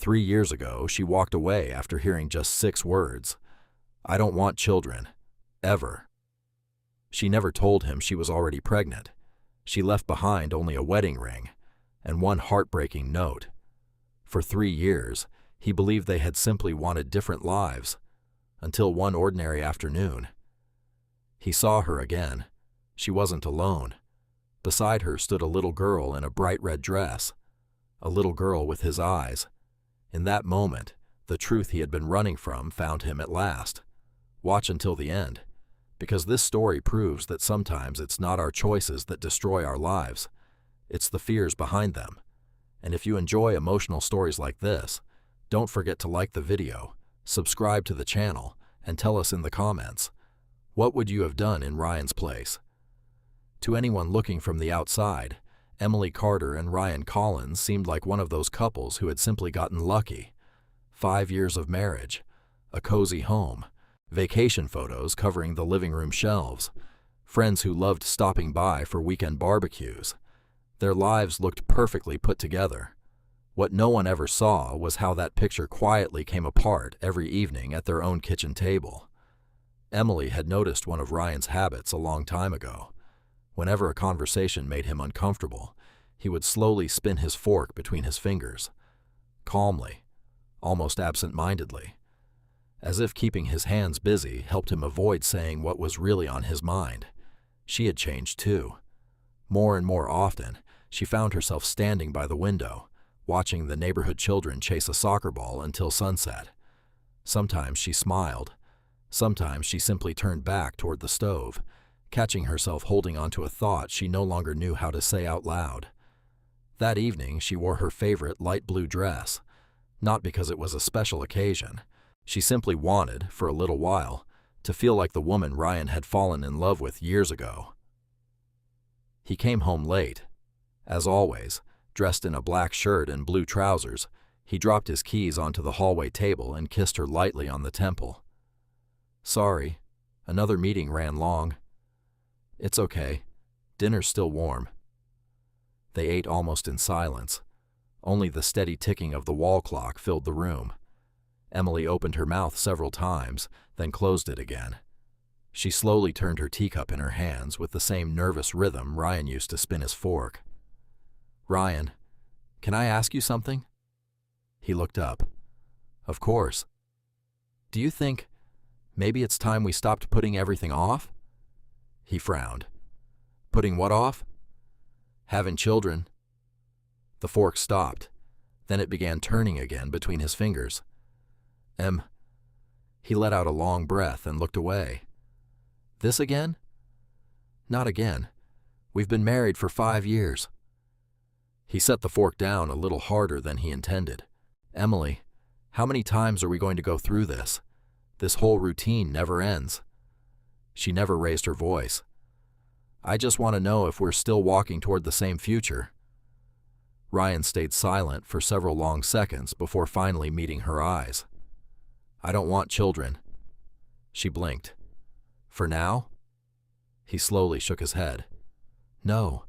3 years ago, she walked away after hearing just 6 words. I don't want children. Ever. She never told him she was already pregnant. She left behind only a wedding ring and one heartbreaking note. For 3 years, he believed they had simply wanted different lives, until one ordinary afternoon. He saw her again. She wasn't alone. Beside her stood a little girl in a bright red dress, a little girl with his eyes. In that moment, the truth he had been running from found him at last. Watch until the end, because this story proves that sometimes it's not our choices that destroy our lives. It's the fears behind them. And if you enjoy emotional stories like this, don't forget to like the video, subscribe to the channel, and tell us in the comments, what would you have done in Ryan's place? To anyone looking from the outside, Emily Carter and Ryan Collins seemed like one of those couples who had simply gotten lucky. 5 years of marriage, a cozy home, vacation photos covering the living room shelves, friends who loved stopping by for weekend barbecues. Their lives looked perfectly put together. What no one ever saw was how that picture quietly came apart every evening at their own kitchen table. Emily had noticed one of Ryan's habits a long time ago. Whenever a conversation made him uncomfortable, he would slowly spin his fork between his fingers, calmly, almost absent-mindedly, as if keeping his hands busy helped him avoid saying what was really on his mind. She had changed too. More and more often, she found herself standing by the window, watching the neighborhood children chase a soccer ball until sunset. Sometimes she smiled. Sometimes she simply turned back toward the stove, catching herself holding onto a thought she no longer knew how to say out loud. That evening, she wore her favorite light blue dress, not because it was a special occasion. She simply wanted, for a little while, to feel like the woman Ryan had fallen in love with years ago. He came home late. As always, dressed in a black shirt and blue trousers, he dropped his keys onto the hallway table and kissed her lightly on the temple. Sorry, another meeting ran long. It's okay. Dinner's still warm. They ate almost in silence. Only the steady ticking of the wall clock filled the room. Emily opened her mouth several times, then closed it again. She slowly turned her teacup in her hands with the same nervous rhythm Ryan used to spin his fork. Ryan, can I ask you something? He looked up. Of course. Do you think maybe it's time we stopped putting everything off? He frowned. Putting what off? Having children. The fork stopped. Then it began turning again between his fingers. He let out a long breath and looked away. This again? Not again. We've been married for 5 years. He set the fork down a little harder than he intended. Emily, how many times are we going to go through this? This whole routine never ends. She never raised her voice. I just want to know if we're still walking toward the same future. Ryan stayed silent for several long seconds before finally meeting her eyes. I don't want children. She blinked. For now? He slowly shook his head. No,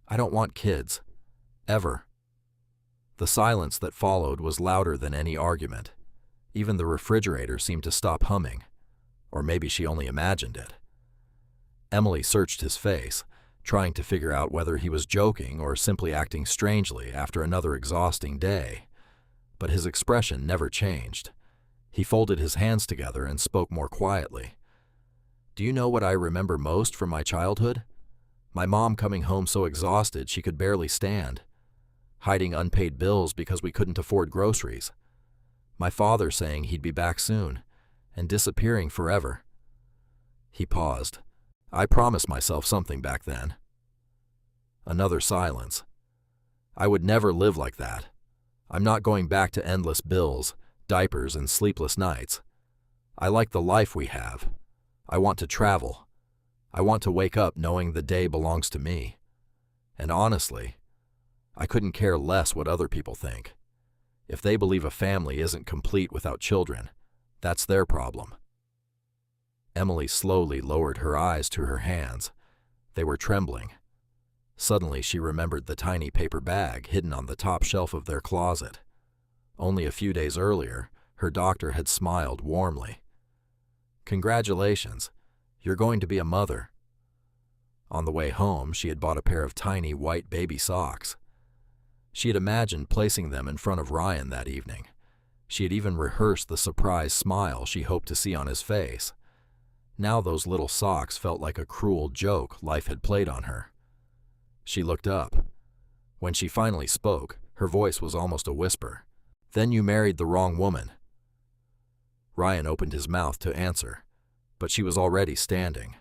I don't want kids. Ever. The silence that followed was louder than any argument. Even the refrigerator seemed to stop humming. Or maybe she only imagined it. Emily searched his face, trying to figure out whether he was joking or simply acting strangely after another exhausting day. But his expression never changed. He folded his hands together and spoke more quietly. Do you know what I remember most from my childhood? My mom coming home so exhausted she could barely stand. Hiding unpaid bills because we couldn't afford groceries. My father saying he'd be back soon, and disappearing forever. He paused. I promised myself something back then. Another silence. I would never live like that. I'm not going back to endless bills, diapers, and sleepless nights. I like the life we have. I want to travel. I want to wake up knowing the day belongs to me. And honestly, I couldn't care less what other people think. If they believe a family isn't complete without children, that's their problem. Emily slowly lowered her eyes to her hands. They were trembling. Suddenly she remembered the tiny paper bag hidden on the top shelf of their closet. Only a few days earlier, her doctor had smiled warmly. "Congratulations, you're going to be a mother." On the way home, she had bought a pair of tiny white baby socks. She had imagined placing them in front of Ryan that evening. She had even rehearsed the surprised smile she hoped to see on his face. Now those little socks felt like a cruel joke life had played on her. She looked up. When she finally spoke, her voice was almost a whisper. "Then you married the wrong woman." Ryan opened his mouth to answer, but she was already standing.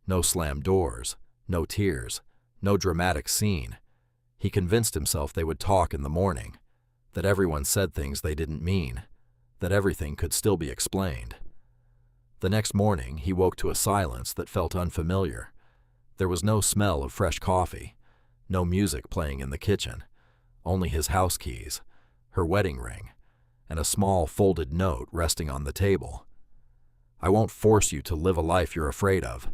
No slammed doors, no tears, no dramatic scene. He convinced himself they would talk in the morning, that everyone said things they didn't mean, that everything could still be explained. The next morning, he woke to a silence that felt unfamiliar. There was no smell of fresh coffee, no music playing in the kitchen, only his house keys, her wedding ring, and a small folded note resting on the table. "I won't force you to live a life you're afraid of."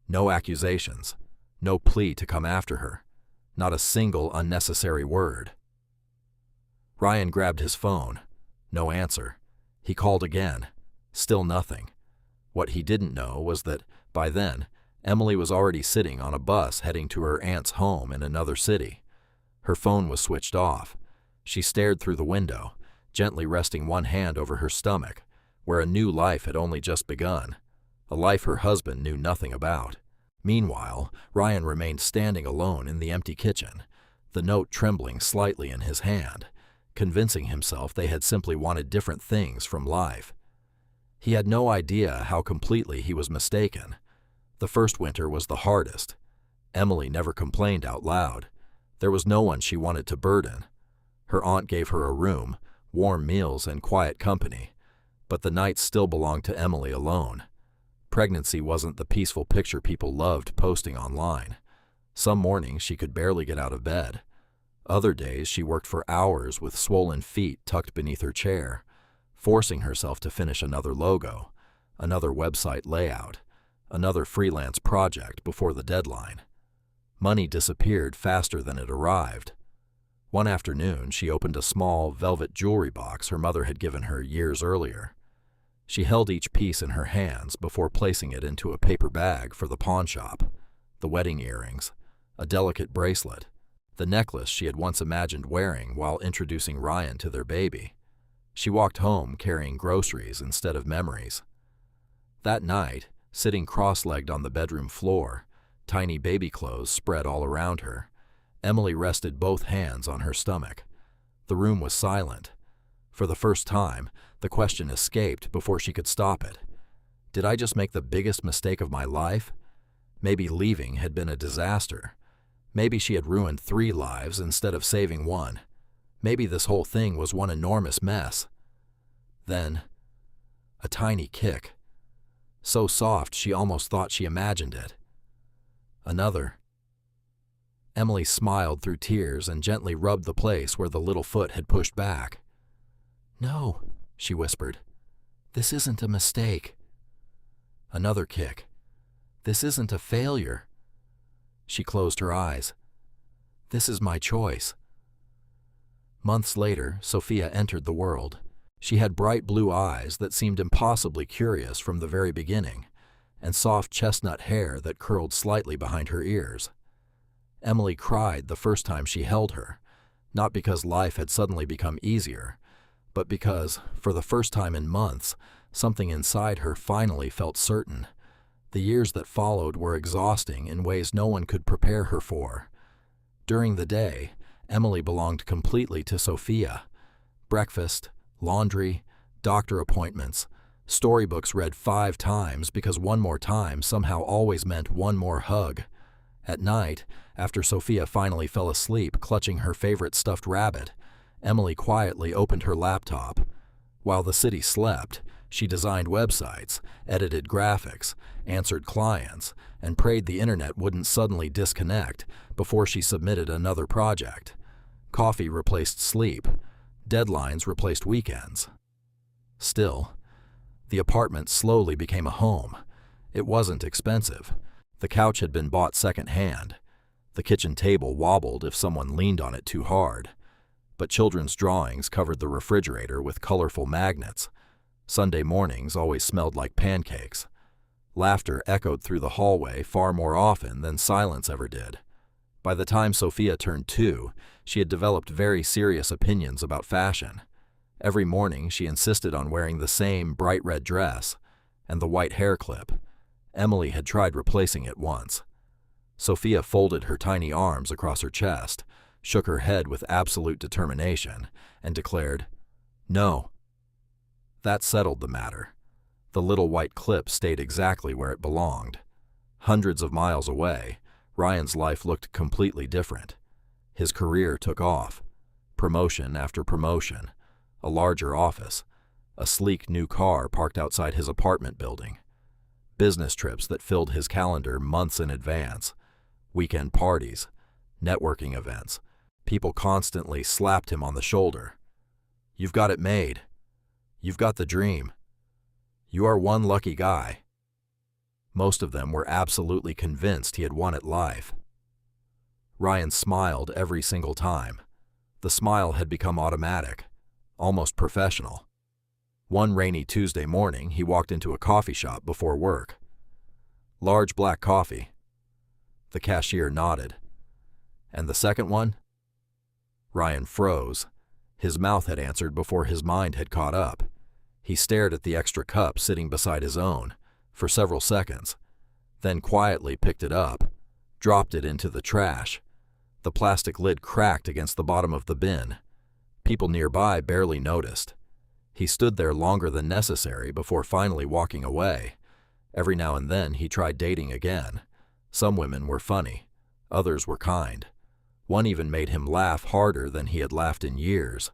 No accusations, no plea to come after her, not a single unnecessary word. Ryan grabbed his phone. No answer. He called again. Still nothing. What he didn't know was that, by then, Emily was already sitting on a bus heading to her aunt's home in another city. Her phone was switched off. She stared through the window, gently resting one hand over her stomach, where a new life had only just begun, a life her husband knew nothing about. Meanwhile, Ryan remained standing alone in the empty kitchen, the note trembling slightly in his hand, convincing himself they had simply wanted different things from life. He had no idea how completely he was mistaken. The first winter was the hardest. Emily never complained out loud. There was no one she wanted to burden. Her aunt gave her a room, warm meals, and quiet company, but the nights still belonged to Emily alone. Pregnancy wasn't the peaceful picture people loved posting online. Some mornings she could barely get out of bed. Other days she worked for hours with swollen feet tucked beneath her chair, forcing herself to finish another logo, another website layout, another freelance project before the deadline. Money disappeared faster than it arrived. One afternoon, she opened a small velvet jewelry box her mother had given her years earlier. She held each piece in her hands before placing it into a paper bag for the pawn shop. The wedding earrings, a delicate bracelet, the necklace she had once imagined wearing while introducing Ryan to their baby. She walked home carrying groceries instead of memories. That night, sitting cross-legged on the bedroom floor, tiny baby clothes spread all around her, Emily rested both hands on her stomach. The room was silent. For the first time, the question escaped before she could stop it. Did I just make the biggest mistake of my life? Maybe leaving had been a disaster. Maybe she had ruined 3 lives instead of saving one. Maybe this whole thing was one enormous mess. Then, a tiny kick. So soft she almost thought she imagined it. Another. Emily smiled through tears and gently rubbed the place where the little foot had pushed back. "No," she whispered. "This isn't a mistake." Another kick. "This isn't a failure." She closed her eyes. "This is my choice." Months later, Sophia entered the world. She had bright blue eyes that seemed impossibly curious from the very beginning, and soft chestnut hair that curled slightly behind her ears. Emily cried the first time she held her, not because life had suddenly become easier, but because, for the first time in months, something inside her finally felt certain. The years that followed were exhausting in ways no one could prepare her for. During the day, Emily belonged completely to Sophia. Breakfast, laundry, doctor appointments, storybooks read 5 times because one more time somehow always meant one more hug. At night, after Sophia finally fell asleep clutching her favorite stuffed rabbit, Emily quietly opened her laptop. While the city slept, she designed websites, edited graphics, answered clients, and prayed the internet wouldn't suddenly disconnect before she submitted another project. Coffee replaced sleep. Deadlines replaced weekends. Still, the apartment slowly became a home. It wasn't expensive. The couch had been bought secondhand. The kitchen table wobbled if someone leaned on it too hard. but children's drawings covered the refrigerator with colorful magnets. Sunday mornings always smelled like pancakes. Laughter echoed through the hallway far more often than silence ever did. By the time Sophia turned 2, she had developed very serious opinions about fashion. Every morning she insisted on wearing the same bright red dress and the white hair clip. Emily had tried replacing it once. Sophia folded her tiny arms across her chest, shook her head with absolute determination, and declared, "No." That settled the matter. The little white clip stayed exactly where it belonged. Hundreds of miles away, Ryan's life looked completely different. His career took off. Promotion after promotion, a larger office, a sleek new car parked outside his apartment building, business trips that filled his calendar months in advance, weekend parties, networking events. People constantly slapped him on the shoulder. "You've got it made. You've got the dream. You are one lucky guy." Most of them were absolutely convinced he had won at life. Ryan smiled every single time. The smile had become automatic, almost professional. One rainy Tuesday morning, he walked into a coffee shop before work. "Large black coffee." The cashier nodded. "And the second one?" Ryan froze. His mouth had answered before his mind had caught up. He stared at the extra cup sitting beside his own for several seconds, then quietly picked it up, dropped it into the trash. The plastic lid cracked against the bottom of the bin. People nearby barely noticed. He stood there longer than necessary before finally walking away. Every now and then he tried dating again. Some women were funny, others were kind. One even made him laugh harder than he had laughed in years.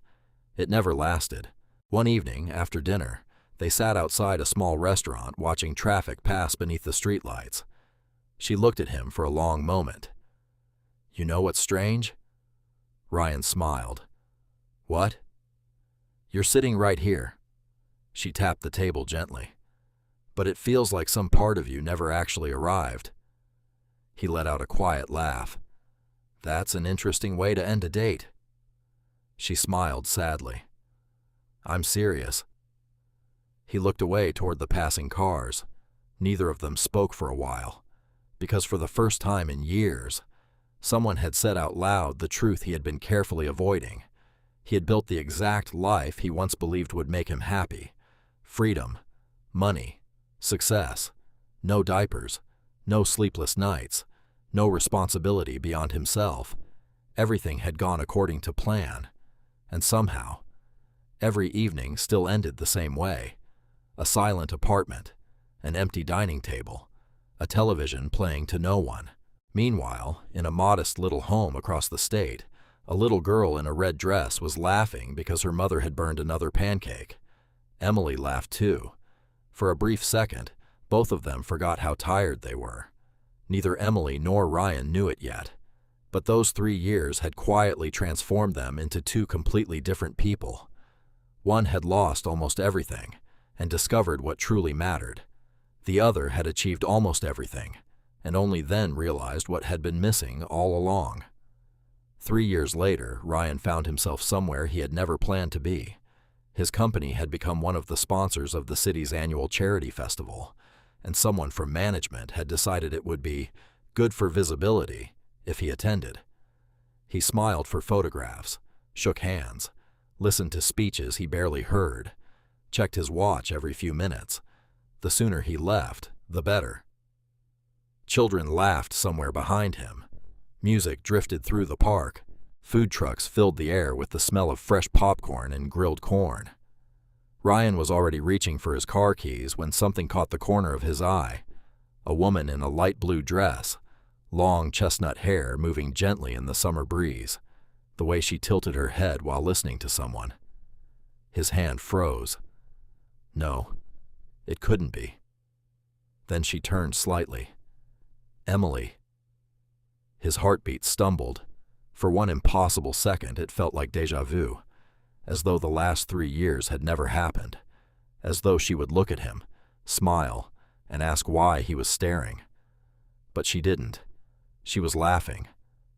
It never lasted. One evening, after dinner, they sat outside a small restaurant watching traffic pass beneath the streetlights. She looked at him for a long moment. "You know what's strange?" Ryan smiled. "What?" "You're sitting right here." She tapped the table gently. "But it feels like some part of you never actually arrived." He let out a quiet laugh. "That's an interesting way to end a date." She smiled sadly. "I'm serious." He looked away toward the passing cars. Neither of them spoke for a while, because for the first time in years, someone had said out loud the truth he had been carefully avoiding. He had built the exact life he once believed would make him happy. Freedom, money, success, no diapers, no sleepless nights, no responsibility beyond himself. Everything had gone according to plan. And somehow, every evening still ended the same way. A silent apartment, an empty dining table, a television playing to no one. Meanwhile, in a modest little home across the state, a little girl in a red dress was laughing because her mother had burned another pancake. Emily laughed too. For a brief second, both of them forgot how tired they were. Neither Emily nor Ryan knew it yet, but those 3 years had quietly transformed them into two completely different people. One had lost almost everything and discovered what truly mattered. The other had achieved almost everything and only then realized what had been missing all along. 3 years later, Ryan found himself somewhere he had never planned to be. His company had become one of the sponsors of the city's annual charity festival, and someone from management had decided it would be good for visibility if he attended. He smiled for photographs, shook hands, listened to speeches he barely heard, checked his watch every few minutes. The sooner he left, the better. Children laughed somewhere behind him. Music drifted through the park. Food trucks filled the air with the smell of fresh popcorn and grilled corn. Ryan was already reaching for his car keys when something caught the corner of his eye. A woman in a light blue dress, long chestnut hair moving gently in the summer breeze, the way she tilted her head while listening to someone. His hand froze. No, it couldn't be. Then she turned slightly. Emily. His heartbeat stumbled. For one impossible second, it felt like déjà vu, as though the last 3 years had never happened, as though she would look at him, smile, and ask why he was staring. But she didn't. She was laughing,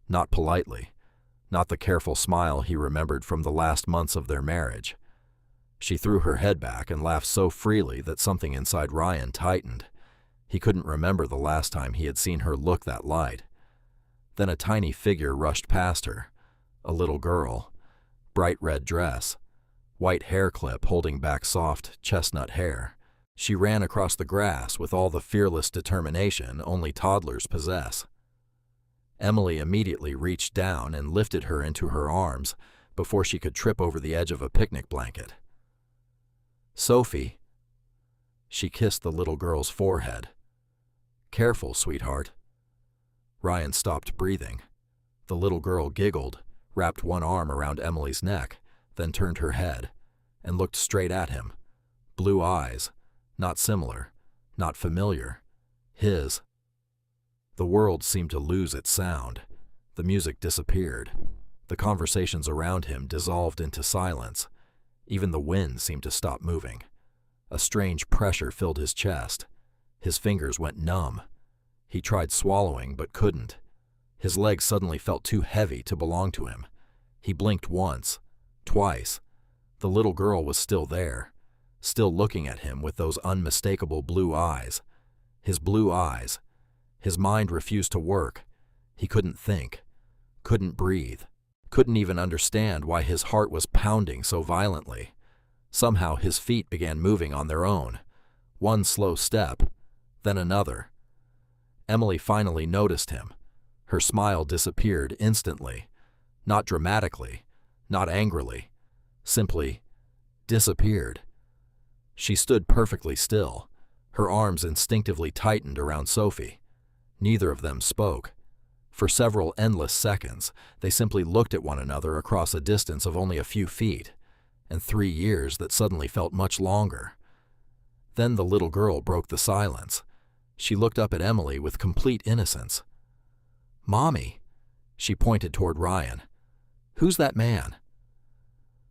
not politely, not the careful smile he remembered from the last months of their marriage. She threw her head back and laughed so freely that something inside Ryan tightened. He couldn't remember the last time he had seen her look that light. Then a tiny figure rushed past her, a little girl, bright red dress, white hair clip holding back soft chestnut hair. She ran across the grass with all the fearless determination only toddlers possess. Emily immediately reached down and lifted her into her arms before she could trip over the edge of a picnic blanket. "Sophie." She kissed the little girl's forehead. "Careful, sweetheart." Ryan stopped breathing. The little girl giggled, wrapped one arm around Emily's neck, then turned her head and looked straight at him. Blue eyes, not similar, not familiar. His. The world seemed to lose its sound. The music disappeared. The conversations around him dissolved into silence. Even the wind seemed to stop moving. A strange pressure filled his chest. His fingers went numb. He tried swallowing but couldn't. His legs suddenly felt too heavy to belong to him. He blinked once, twice. The little girl was still there, still looking at him with those unmistakable blue eyes. His blue eyes. His mind refused to work. He couldn't think, couldn't breathe, couldn't even understand why his heart was pounding so violently. Somehow his feet began moving on their own. One slow step, then another. Emily finally noticed him. Her smile disappeared instantly. Not dramatically, not angrily. Simply disappeared. She stood perfectly still. Her arms instinctively tightened around Sophie. Neither of them spoke. For several endless seconds, they simply looked at one another across a distance of only a few feet, and 3 years that suddenly felt much longer. Then the little girl broke the silence. She looked up at Emily with complete innocence. "Mommy," she pointed toward Ryan. "Who's that man?"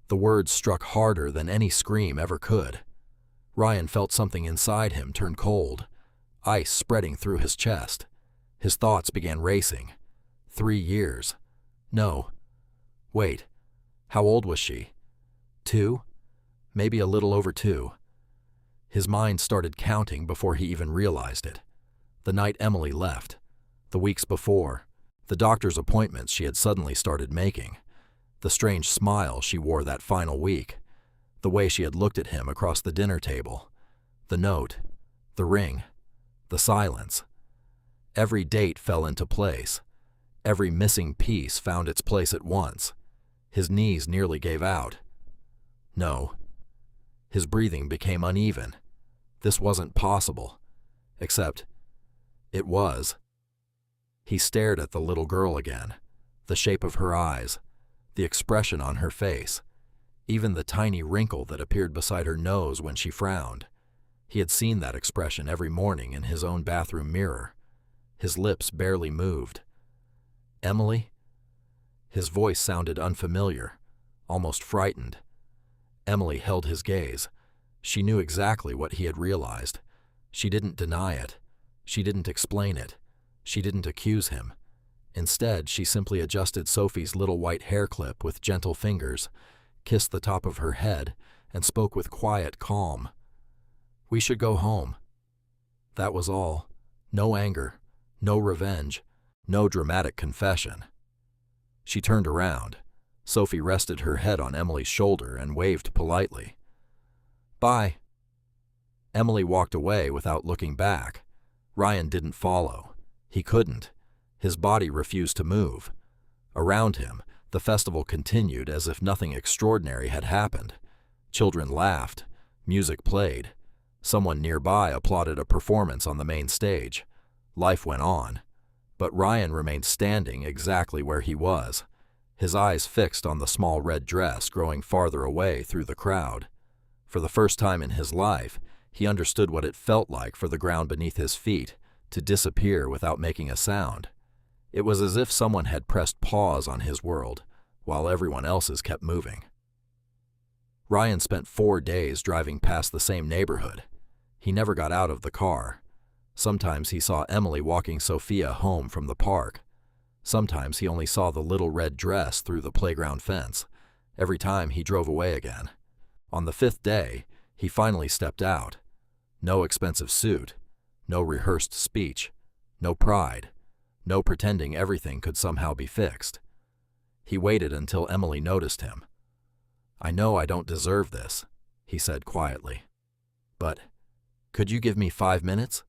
The words struck harder than any scream ever could. Ryan felt something inside him turn cold, ice spreading through his chest. His thoughts began racing. 3 years. No. Wait. How old was she? 2? Maybe a little over 2. His mind started counting before he even realized it. The night Emily left. The weeks before. The doctor's appointments she had suddenly started making. The strange smile she wore that final week. The way she had looked at him across the dinner table. The note. The ring. The silence. Every date fell into place. Every missing piece found its place at once. His knees nearly gave out. No. His breathing became uneven. This wasn't possible. Except, it was. He stared at the little girl again. The shape of her eyes. The expression on her face. Even the tiny wrinkle that appeared beside her nose when she frowned. He had seen that expression every morning in his own bathroom mirror. His lips barely moved. "Emily?" His voice sounded unfamiliar, almost frightened. Emily held his gaze. She knew exactly what he had realized. She didn't deny it. She didn't explain it. She didn't accuse him. Instead, she simply adjusted Sophie's little white hair clip with gentle fingers, kissed the top of her head, and spoke with quiet calm. "We should go home." That was all. No anger, no revenge, no dramatic confession. She turned around. Sophie rested her head on Emily's shoulder and waved politely. "Bye." Emily walked away without looking back. Ryan didn't follow. He couldn't. His body refused to move. Around him, the festival continued as if nothing extraordinary had happened. Children laughed. Music played. Someone nearby applauded a performance on the main stage. Life went on. But Ryan remained standing exactly where he was, his eyes fixed on the small red dress growing farther away through the crowd. For the first time in his life, he understood what it felt like for the ground beneath his feet to disappear without making a sound. It was as if someone had pressed pause on his world, while everyone else's kept moving. Ryan spent 4 days driving past the same neighborhood. He never got out of the car. Sometimes he saw Emily walking Sophia home from the park. Sometimes he only saw the little red dress through the playground fence, every time he drove away again. On the 5th day, he finally stepped out. No expensive suit, no rehearsed speech, no pride, no pretending everything could somehow be fixed. He waited until Emily noticed him. "I know I don't deserve this," he said quietly. "But could you give me 5 minutes?"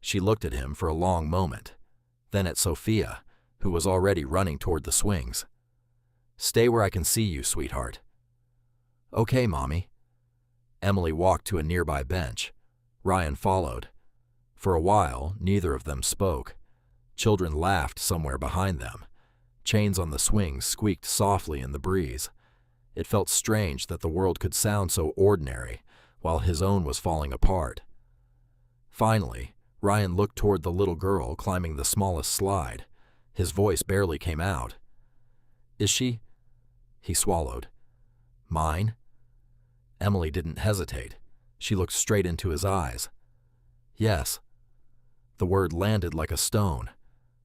She looked at him for a long moment, then at Sophia, who was already running toward the swings. "Stay where I can see you, sweetheart." "Okay, Mommy." Emily walked to a nearby bench. Ryan followed. For a while, neither of them spoke. Children laughed somewhere behind them. Chains on the swings squeaked softly in the breeze. It felt strange that the world could sound so ordinary while his own was falling apart. Finally, Ryan looked toward the little girl climbing the smallest slide. His voice barely came out. "Is she?" He swallowed. "Mine?" Emily didn't hesitate. She looked straight into his eyes. "Yes." The word landed like a stone.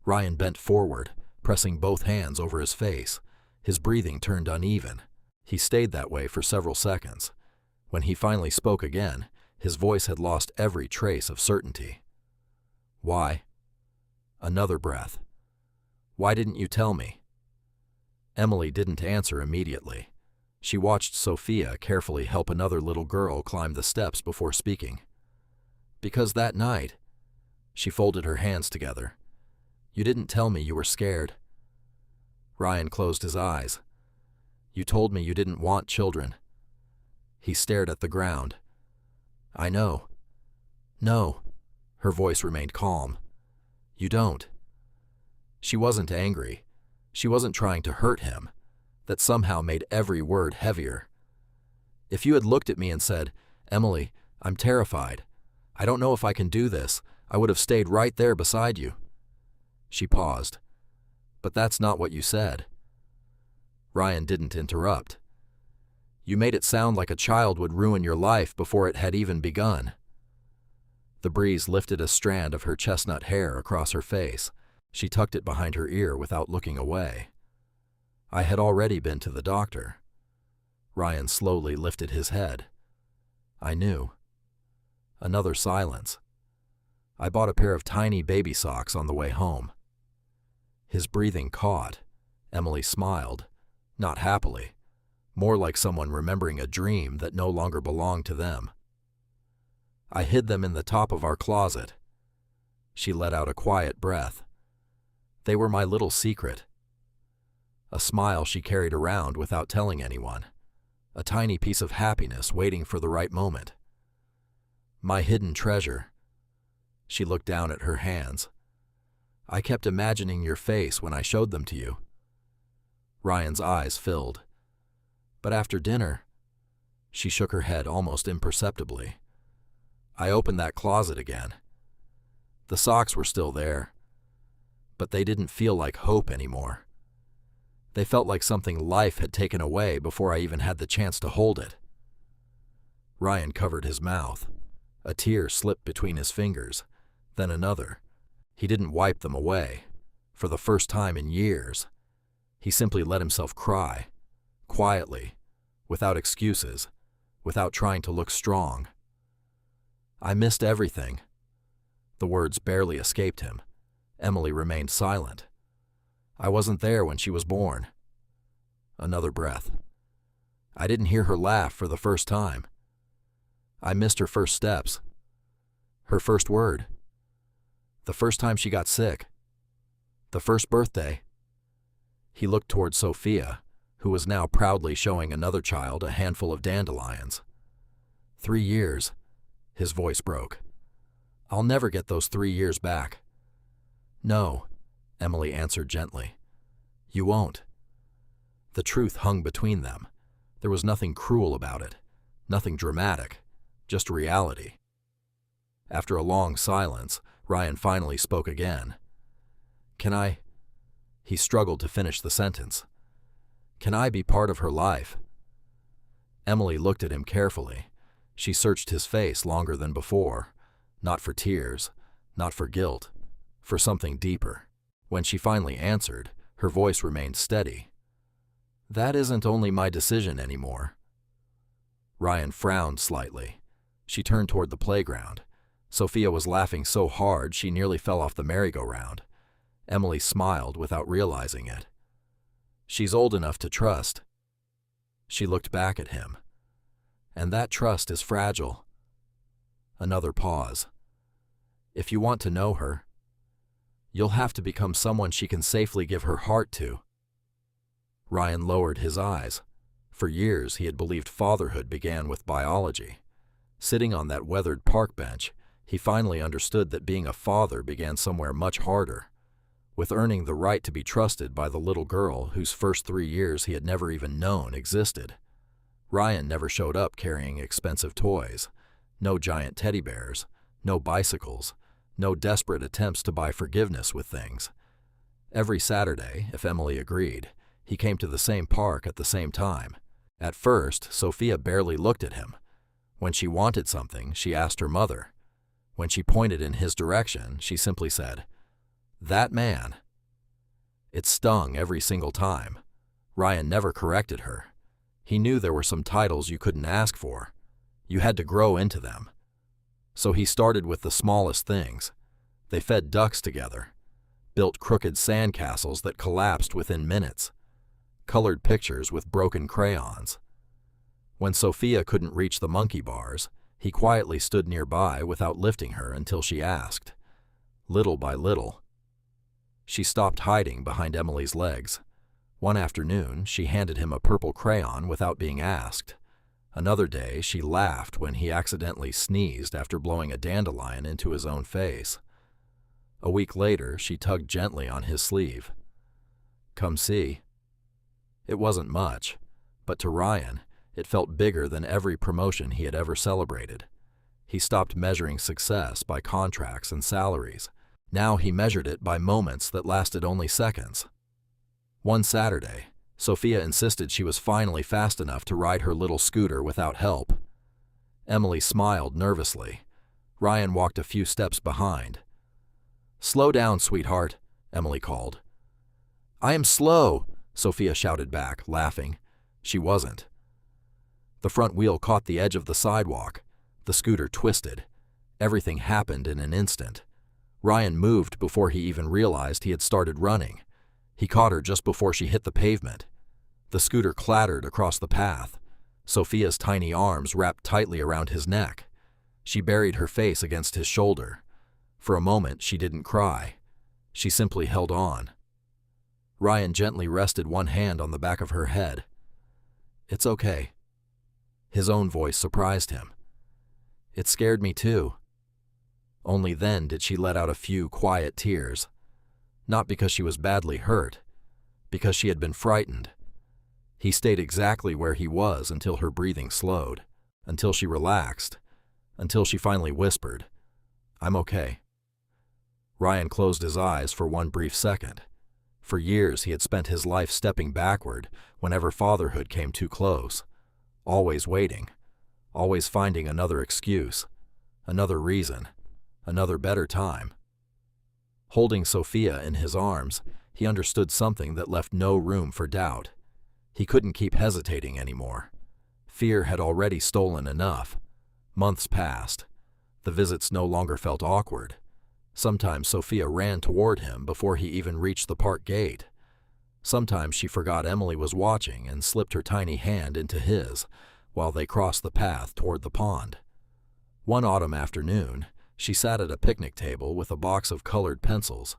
Ryan bent forward, pressing both hands over his face. His breathing turned uneven. He stayed that way for several seconds. When he finally spoke again, his voice had lost every trace of certainty. "Why?" Another breath. "Why didn't you tell me?" Emily didn't answer immediately. She watched Sophia carefully help another little girl climb the steps before speaking. "Because that night," she folded her hands together, "you didn't tell me you were scared." Ryan closed his eyes. "You told me you didn't want children." He stared at the ground. "I know." "No." Her voice remained calm. "You don't." She wasn't angry. She wasn't trying to hurt him. That somehow made every word heavier. "If you had looked at me and said, 'Emily, I'm terrified. I don't know if I can do this,' I would have stayed right there beside you." She paused. "But that's not what you said." Ryan didn't interrupt. "You made it sound like a child would ruin your life before it had even begun." The breeze lifted a strand of her chestnut hair across her face. She tucked it behind her ear without looking away. "I had already been to the doctor." Ryan slowly lifted his head. "I knew." Another silence. "I bought a pair of tiny baby socks on the way home." His breathing caught. Emily smiled, not happily, more like someone remembering a dream that no longer belonged to them. "I hid them in the top of our closet." She let out a quiet breath. "They were my little secret." A smile she carried around without telling anyone. A tiny piece of happiness waiting for the right moment. "My hidden treasure." She looked down at her hands. "I kept imagining your face when I showed them to you." Ryan's eyes filled. "But after dinner," she shook her head almost imperceptibly. "I opened that closet again. The socks were still there, but they didn't feel like hope anymore. They felt like something life had taken away before I even had the chance to hold it." Ryan covered his mouth. A tear slipped between his fingers, then another. He didn't wipe them away. For the first time in years, he simply let himself cry, quietly, without excuses, without trying to look strong. "I missed everything." The words barely escaped him. Emily remained silent. "I wasn't there when she was born." Another breath. "I didn't hear her laugh for the first time." "I missed her first steps." "Her first word." "The first time she got sick." "The first birthday." He looked toward Sophia, who was now proudly showing another child a handful of dandelions. 3 years. His voice broke. "I'll never get those 3 years back." "No," Emily answered gently. "You won't." The truth hung between them. There was nothing cruel about it, nothing dramatic, just reality. After a long silence, Ryan finally spoke again. "Can I?" He struggled to finish the sentence. "Can I be part of her life?" Emily looked at him carefully. She searched his face longer than before, not for tears, not for guilt, for something deeper. When she finally answered, her voice remained steady. "That isn't only my decision anymore." Ryan frowned slightly. She turned toward the playground. Sophia was laughing so hard she nearly fell off the merry-go-round. Emily smiled without realizing it. "She's old enough to trust." She looked back at him. "And that trust is fragile." Another pause. "If you want to know her, you'll have to become someone she can safely give her heart to." Ryan lowered his eyes. For years he had believed fatherhood began with biology. Sitting on that weathered park bench, he finally understood that being a father began somewhere much harder, with earning the right to be trusted by the little girl whose first 3 years he had never even known existed. Ryan never showed up carrying expensive toys. No giant teddy bears, no bicycles, no desperate attempts to buy forgiveness with things. Every Saturday, if Emily agreed, he came to the same park at the same time. At first, Sophia barely looked at him. When she wanted something, she asked her mother. When she pointed in his direction, she simply said, "That man." It stung every single time. Ryan never corrected her. He knew there were some titles you couldn't ask for. You had to grow into them. So he started with the smallest things. They fed ducks together, built crooked sandcastles that collapsed within minutes, colored pictures with broken crayons. When Sophia couldn't reach the monkey bars, he quietly stood nearby without lifting her until she asked. Little by little, she stopped hiding behind Emily's legs. One afternoon, she handed him a purple crayon without being asked. Another day, she laughed when he accidentally sneezed after blowing a dandelion into his own face. A week later, she tugged gently on his sleeve. "Come see." It wasn't much, but to Ryan, it felt bigger than every promotion he had ever celebrated. He stopped measuring success by contracts and salaries. Now he measured it by moments that lasted only seconds. One Saturday, Sophia insisted she was finally fast enough to ride her little scooter without help. Emily smiled nervously. Ryan walked a few steps behind. "Slow down, sweetheart," Emily called. "I am slow," Sophia shouted back, laughing. She wasn't. The front wheel caught the edge of the sidewalk. The scooter twisted. Everything happened in an instant. Ryan moved before he even realized he had started running. He caught her just before she hit the pavement. The scooter clattered across the path. Sophia's tiny arms wrapped tightly around his neck. She buried her face against his shoulder. For a moment, she didn't cry. She simply held on. Ryan gently rested one hand on the back of her head. "It's okay." His own voice surprised him. "It scared me too." Only then did she let out a few quiet tears. Not because she was badly hurt, because she had been frightened. He stayed exactly where he was until her breathing slowed, until she relaxed, until she finally whispered, "I'm okay." Ryan closed his eyes for one brief second. For years he had spent his life stepping backward whenever fatherhood came too close, always waiting, always finding another excuse, another reason, another better time. Holding Sophia in his arms, he understood something that left no room for doubt. He couldn't keep hesitating anymore. Fear had already stolen enough. Months passed. The visits no longer felt awkward. Sometimes Sophia ran toward him before he even reached the park gate. Sometimes she forgot Emily was watching and slipped her tiny hand into his while they crossed the path toward the pond. One autumn afternoon, she sat at a picnic table with a box of colored pencils.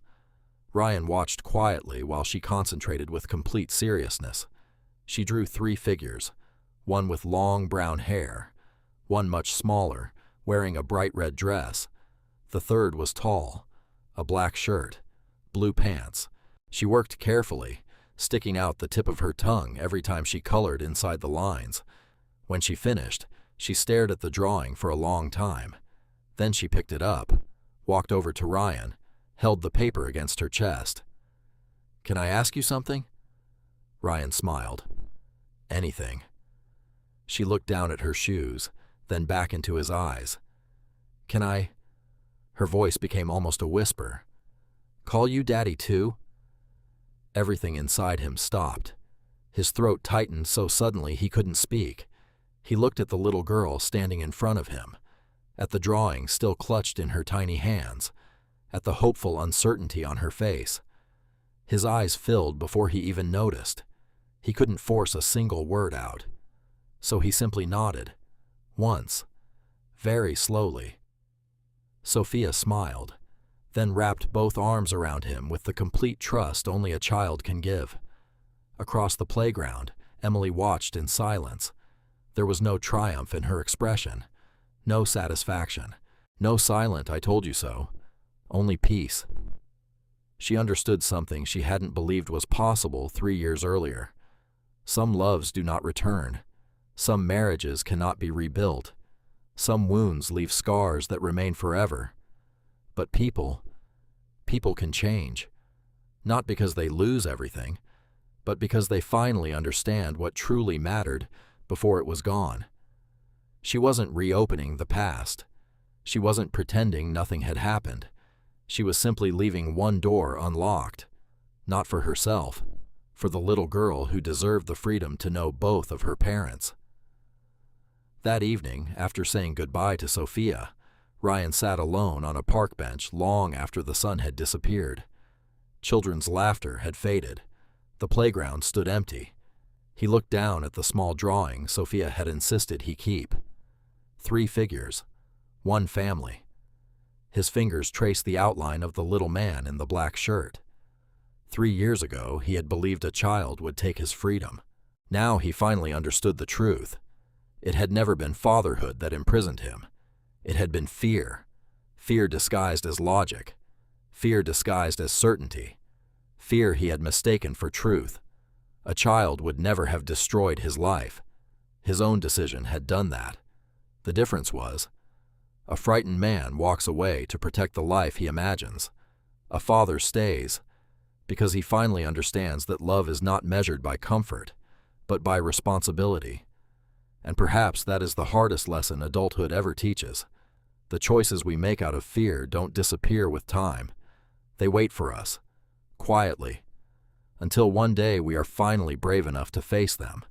Ryan watched quietly while she concentrated with complete seriousness. She drew 3 figures, one with long brown hair, one much smaller, wearing a bright red dress. The third was tall, a black shirt, blue pants. She worked carefully, sticking out the tip of her tongue every time she colored inside the lines. When she finished, she stared at the drawing for a long time. Then she picked it up, walked over to Ryan, held the paper against her chest. "Can I ask you something?" Ryan smiled. "Anything." She looked down at her shoes, then back into his eyes. "Can I?" Her voice became almost a whisper. "Call you Daddy too?" Everything inside him stopped. His throat tightened so suddenly he couldn't speak. He looked at the little girl standing in front of him, at the drawing still clutched in her tiny hands, at the hopeful uncertainty on her face. His eyes filled before he even noticed. He couldn't force a single word out. So he simply nodded. Once. Very slowly. Sophia smiled, then wrapped both arms around him with the complete trust only a child can give. Across the playground, Emily watched in silence. There was no triumph in her expression, no satisfaction, no silent "I told you so," only peace. She understood something she hadn't believed was possible 3 years earlier. Some loves do not return. Some marriages cannot be rebuilt. Some wounds leave scars that remain forever. But people can change. Not because they lose everything, but because they finally understand what truly mattered before it was gone. She wasn't reopening the past. She wasn't pretending nothing had happened. She was simply leaving one door unlocked. Not for herself, for the little girl who deserved the freedom to know both of her parents. That evening, after saying goodbye to Sophia, Ryan sat alone on a park bench long after the sun had disappeared. Children's laughter had faded. The playground stood empty. He looked down at the small drawing Sophia had insisted he keep. 3 figures, 1 family. His fingers traced the outline of the little man in the black shirt. 3 years ago, he had believed a child would take his freedom. Now he finally understood the truth. It had never been fatherhood that imprisoned him. It had been fear. Fear disguised as logic. Fear disguised as certainty. Fear he had mistaken for truth. A child would never have destroyed his life. His own decision had done that. The difference was, a frightened man walks away to protect the life he imagines. A father stays, because he finally understands that love is not measured by comfort, but by responsibility. And perhaps that is the hardest lesson adulthood ever teaches. The choices we make out of fear don't disappear with time. They wait for us, quietly, until one day we are finally brave enough to face them.